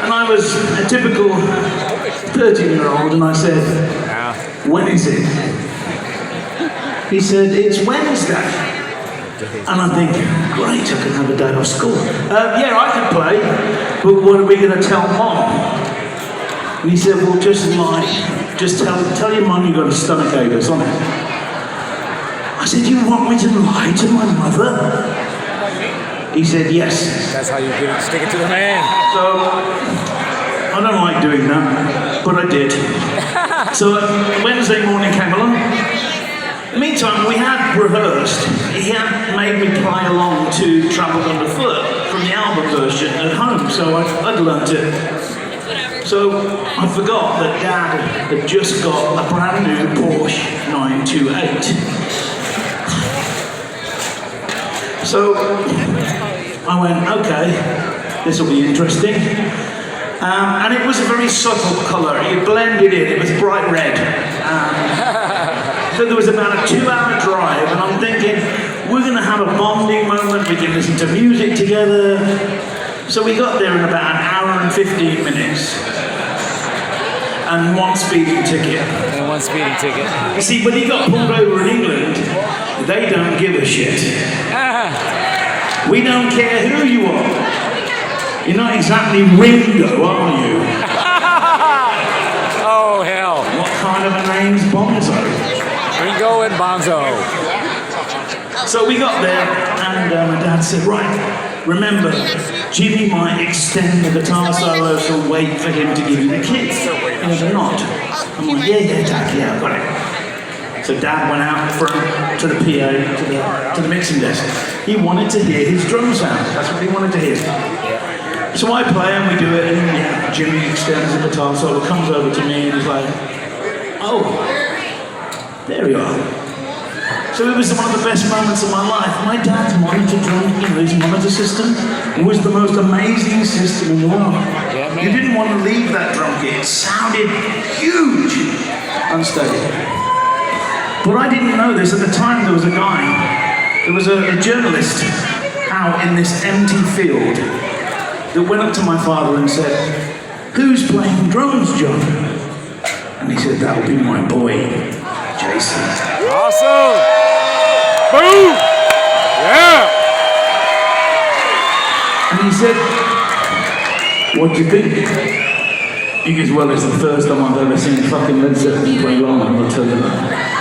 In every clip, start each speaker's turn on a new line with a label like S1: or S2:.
S1: And I was a typical 13-year-old, and I said, when is it? He said, it's Wednesday. And I'm thinking, great, I can have a day off school. Yeah, I can play, but what are we going to tell Mom? And he said, well, just tell your mum you've got a stomach ache or something. I said, you want me to lie to my mother? He said, yes.
S2: That's how you do it. Stick it to the man.
S1: So, I don't like doing that, but I did. So, Wednesday morning came along. In the meantime, we had rehearsed. He had made me play along to Trampled Underfoot from the album version at home, so I'd learnt it. So I forgot that Dad had just got a brand new Porsche 928. So I went, okay, this will be interesting. And it was a very subtle colour. It blended in. It was bright red. So there was about a 2-hour drive, and I'm thinking, we're going to have a bonding moment. We can listen to music together. So we got there in about an hour and 15 minutes. And one speeding ticket. You see, when he got pulled over in England, they don't give a shit. We don't care who you are. You're not exactly Ringo, are you?
S2: Oh, hell.
S1: What kind of a name's Bonzo?
S2: Ringo and Bonzo.
S1: So we got there, and my dad said, right, remember, Jimmy might extend the guitar solo, so wait for him to give you the key. And he said, not. I'm like, yeah, Dad, yeah, I've got it. So Dad went out front to the PA, to the mixing desk. He wanted to hear his drum sound. That's what he wanted to hear. So I play and we do it, and Jimmy extends the guitar solo, comes over to me, and he's like, oh, there you are. So it was one of the best moments of my life. My dad's monitor drum, his monitor system, was the most amazing system in the world.
S2: Yeah, man.
S1: You didn't want to leave that drum kit. It sounded huge, unsteady. But I didn't know this. At the time, there was a journalist out in this empty field that went up to my father and said, who's playing drums, John? And he said, that'll be my boy, Jason.
S2: Awesome! Boom! Yeah!
S1: And he said, what do you think? He goes, well, it's the first time I've ever seen fucking Led Zeppelin play live, I'll tell you that.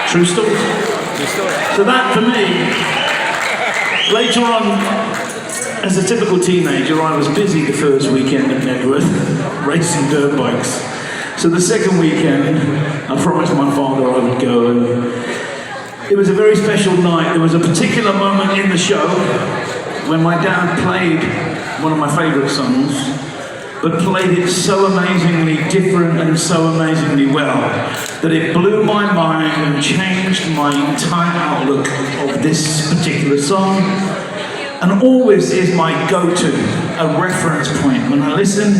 S1: True story. So that, for me, later on, as a typical teenager, I was busy the first weekend at Networth, racing dirt bikes. So the second weekend, I promised my father I would go, and it was a very special night. There was a particular moment in the show when my dad played one of my favourite songs, but played it so amazingly different and so amazingly well that it blew my mind and changed my entire outlook of this particular song, and always is my go-to, a reference point when I listen